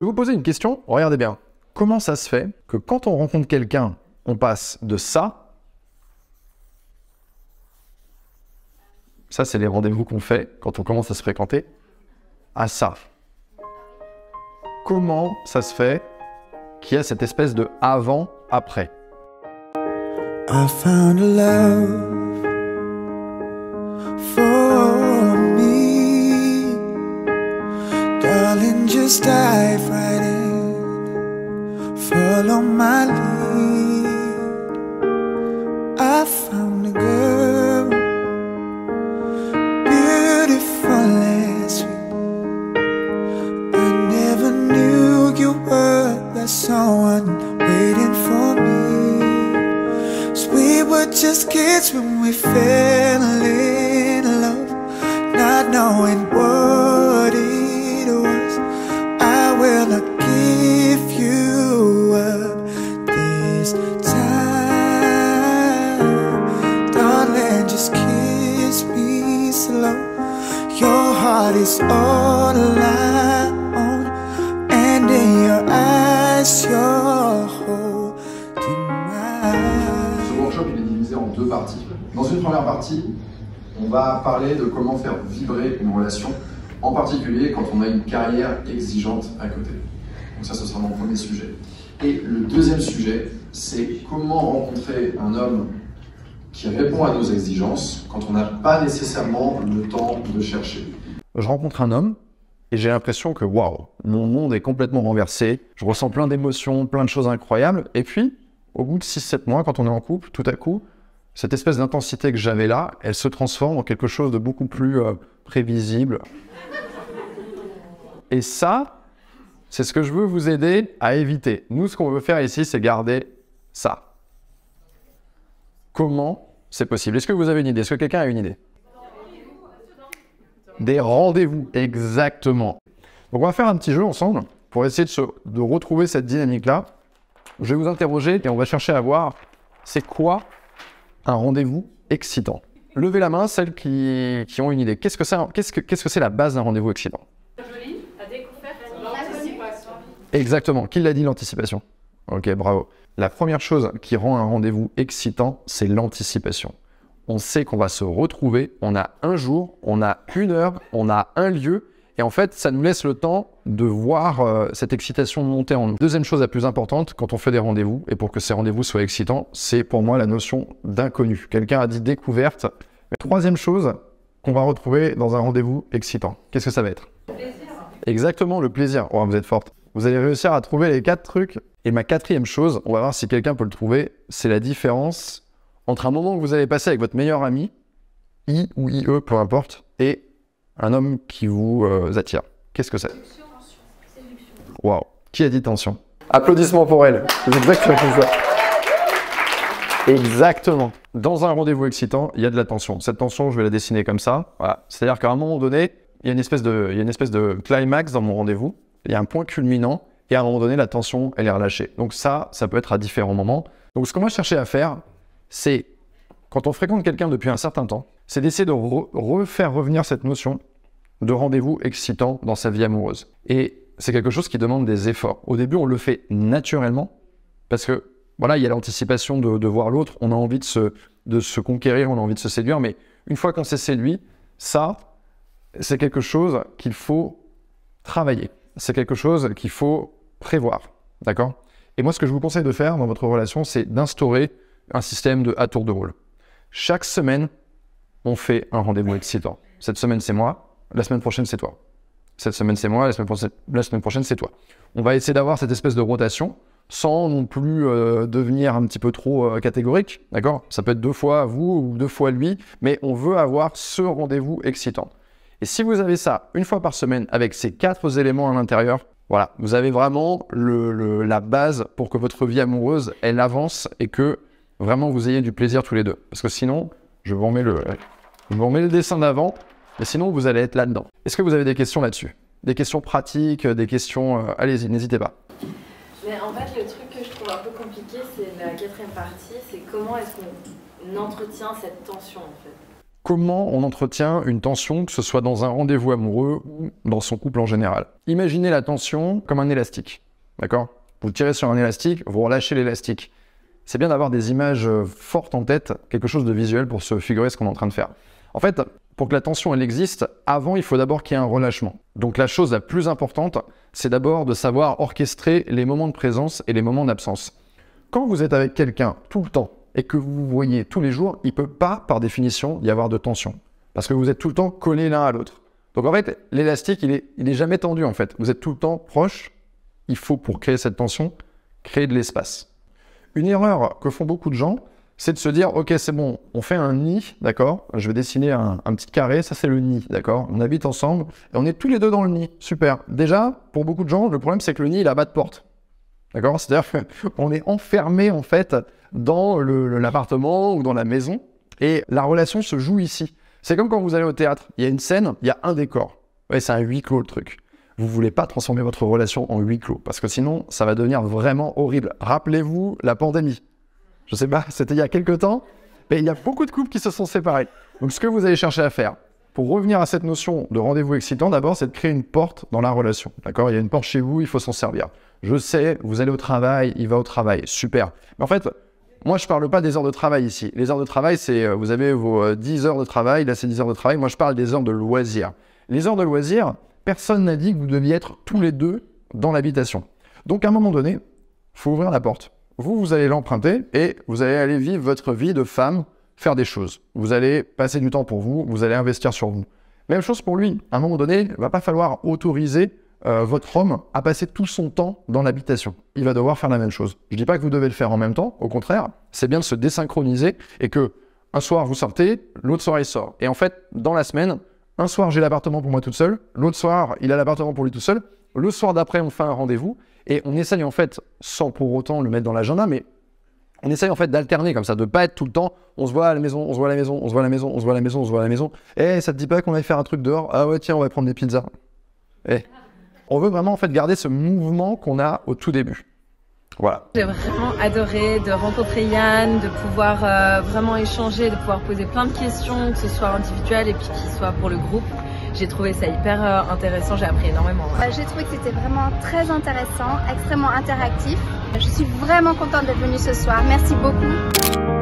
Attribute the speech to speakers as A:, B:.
A: Je vais vous poser une question, regardez bien. Comment ça se fait que quand on rencontre quelqu'un, on passe de ça c'est les rendez-vous qu'on fait quand on commence à se fréquenter, à ça. Comment ça se fait qu'il y a cette espèce de avant-après?
B: I found a love for me. Darling, just dive right in. Follow my lead. I found a girl, beautiful and sweet. I never knew you were that someone waiting for me. We were just kids when we fell in love, not knowing what it was. I will not give you up this time. Darling, just kiss me slow. Your heart is all I own, and in your eyes, you're holding mine.
C: Ce workshop il est divisé en deux parties. Dans une première partie, on va parler de comment faire vibrer une relation, en particulier quand on a une carrière exigeante à côté. Donc ça, ce sera mon premier sujet. Et le deuxième sujet, c'est comment rencontrer un homme qui répond à nos exigences quand on n'a pas nécessairement le temps de chercher.
A: Je rencontre un homme et j'ai l'impression que waouh, mon monde est complètement renversé. Je ressens plein d'émotions, plein de choses incroyables. Et puis, au bout de 6-7 mois, quand on est en couple, tout à coup, cette espèce d'intensité que j'avais là, elle se transforme en quelque chose de beaucoup plus prévisible. Et ça, c'est ce que je veux vous aider à éviter. Nous, ce qu'on veut faire ici, c'est garder ça. Comment c'est possible? Est-ce que vous avez une idée? Est-ce que quelqu'un a une idée? Des rendez-vous, exactement. Donc on va faire un petit jeu ensemble pour essayer de retrouver cette dynamique-là. Je vais vous interroger et on va chercher à voir c'est quoi un rendez-vous excitant. Levez la main, celles qui ont une idée. Qu'est-ce que c'est la base d'un rendez-vous excitant?
D: Joli, la découverte, l'anticipation.
A: Exactement. Qui l'a dit, l'anticipation? Ok, bravo. La première chose qui rend un rendez-vous excitant, c'est l'anticipation. On sait qu'on va se retrouver, on a un jour, on a une heure, on a un lieu, et en fait, ça nous laisse le temps de voir cette excitation monter en nous. Deuxième chose la plus importante, quand on fait des rendez-vous, et pour que ces rendez-vous soient excitants, c'est pour moi la notion d'inconnu. Quelqu'un a dit découverte. Troisième chose qu'on va retrouver dans un rendez-vous excitant. Qu'est-ce que ça va être?
D: Le plaisir.
A: Exactement, le plaisir. Oh, vous êtes forte. Vous allez réussir à trouver les 4 trucs. Et ma quatrième chose, on va voir si quelqu'un peut le trouver, c'est la différence entre un moment que vous allez passer avec votre meilleur ami, I ou IE, peu importe, et un homme qui vous attire. Qu'est-ce que c'est? Waouh. Qui a dit tension? Applaudissements pour elle. C'est exactement ça. Exactement. Dans un rendez-vous excitant, il y a de la tension. Cette tension, je vais la dessiner comme ça. Voilà. C'est-à-dire qu'à un moment donné, il y a une espèce de climax dans mon rendez-vous. Il y a un point culminant. Et à un moment donné, la tension, elle est relâchée. Donc ça peut être à différents moments. Donc ce qu'on va chercher à faire, c'est, quand on fréquente quelqu'un depuis un certain temps, c'est d'essayer de refaire revenir cette notion de rendez-vous excitant dans sa vie amoureuse. Et c'est quelque chose qui demande des efforts. Au début, on le fait naturellement, parce que, voilà, il y a l'anticipation de voir l'autre, on a envie de se conquérir, on a envie de se séduire, mais une fois qu'on s'est séduit, ça, c'est quelque chose qu'il faut travailler. C'est quelque chose qu'il faut prévoir, d'accord? Et moi, ce que je vous conseille de faire dans votre relation, c'est d'instaurer un système de à tour de rôle. Chaque semaine, on fait un rendez-vous excitant. Cette semaine, c'est moi. La semaine prochaine, c'est toi. Cette semaine, c'est moi. La semaine prochaine, c'est toi. On va essayer d'avoir cette espèce de rotation sans non plus devenir un petit peu trop catégorique, d'accord? Ça peut être 2 fois vous ou 2 fois lui, mais on veut avoir ce rendez-vous excitant. Et si vous avez ça une fois par semaine avec ces 4 éléments à l'intérieur, voilà, vous avez vraiment la base pour que votre vie amoureuse, elle avance et que vraiment vous ayez du plaisir tous les deux. Parce que sinon, je vous remets le dessin d'avant, mais sinon vous allez être là-dedans. Est-ce que vous avez des questions là-dessus? Des questions pratiques, des questions... allez-y, n'hésitez pas.
D: Mais en fait, le truc que je trouve un peu compliqué, c'est la 4e partie, c'est comment est-ce qu'on entretient cette tension en fait.
A: comment on entretient une tension, que ce soit dans un rendez-vous amoureux ou dans son couple en général. Imaginez la tension comme un élastique, d'accord? Vous tirez sur un élastique, vous relâchez l'élastique. C'est bien d'avoir des images fortes en tête, quelque chose de visuel pour se figurer ce qu'on est en train de faire. En fait, pour que la tension elle existe, avant il faut d'abord qu'il y ait un relâchement. Donc la chose la plus importante, c'est d'abord de savoir orchestrer les moments de présence et les moments d'absence. Quand vous êtes avec quelqu'un tout le temps, et que vous voyez tous les jours, il ne peut pas, par définition, y avoir de tension. Parce que vous êtes tout le temps collés l'un à l'autre. Donc en fait, l'élastique, il est jamais tendu en fait. Vous êtes tout le temps proche. Il faut, pour créer cette tension, créer de l'espace. Une erreur que font beaucoup de gens, c'est de se dire, ok, c'est bon, on fait un nid, d'accord? Je vais dessiner un petit carré, ça c'est le nid, d'accord? On habite ensemble et on est tous les deux dans le nid. Super. Déjà, pour beaucoup de gens, le problème c'est que le nid, il a pas de porte. D'accord? C'est-à-dire qu'on est enfermé en fait dans l'appartement ou dans la maison et la relation se joue ici. C'est comme quand vous allez au théâtre, il y a une scène, il y a un décor. Ouais, c'est un huis clos le truc. Vous voulez pas transformer votre relation en huis clos parce que sinon ça va devenir vraiment horrible. Rappelez-vous la pandémie. Je sais pas, c'était il y a quelques temps, mais il y a beaucoup de couples qui se sont séparés. Donc ce que vous allez chercher à faire, pour revenir à cette notion de rendez-vous excitant, d'abord c'est de créer une porte dans la relation. D'accord? Il y a une porte chez vous, il faut s'en servir. Je sais, vous allez au travail, il va au travail, super. Mais en fait, moi je parle pas des heures de travail ici. Les heures de travail, c'est, vous avez vos 10 heures de travail, là c'est 10 heures de travail, moi je parle des heures de loisirs. Les heures de loisirs, personne n'a dit que vous deviez être tous les deux dans l'habitation. Donc à un moment donné, il faut ouvrir la porte. Vous allez l'emprunter et vous allez aller vivre votre vie de femme, faire des choses. Vous allez passer du temps pour vous, vous allez investir sur vous. Même chose pour lui. À un moment donné, il ne va pas falloir autoriser votre homme à passer tout son temps dans l'habitation. Il va devoir faire la même chose. Je ne dis pas que vous devez le faire en même temps, au contraire, c'est bien de se désynchroniser et que un soir vous sortez, l'autre soir il sort. Et en fait, dans la semaine, un soir j'ai l'appartement pour moi toute seule, l'autre soir il a l'appartement pour lui tout seul, le soir d'après on fait un rendez-vous et on essaye en fait, sans pour autant le mettre dans l'agenda, mais on essaye en fait d'alterner comme ça, de ne pas être tout le temps, on se voit à la maison, on se voit à la maison, on se voit à la maison, on se voit à la maison, on se voit à la maison. Eh, ça te dit pas qu'on aille faire un truc dehors? Ah ouais, tiens, on va prendre des pizzas. Eh. On veut vraiment en fait garder ce mouvement qu'on a au tout début. Voilà.
E: J'ai vraiment adoré de rencontrer Yann, de pouvoir vraiment échanger, de pouvoir poser plein de questions, que ce soit individuel et puis qu'il soit pour le groupe. J'ai trouvé ça hyper intéressant, j'ai appris énormément.
F: J'ai trouvé que c'était vraiment très intéressant, extrêmement interactif. Je suis vraiment contente d'être venue ce soir. Merci beaucoup.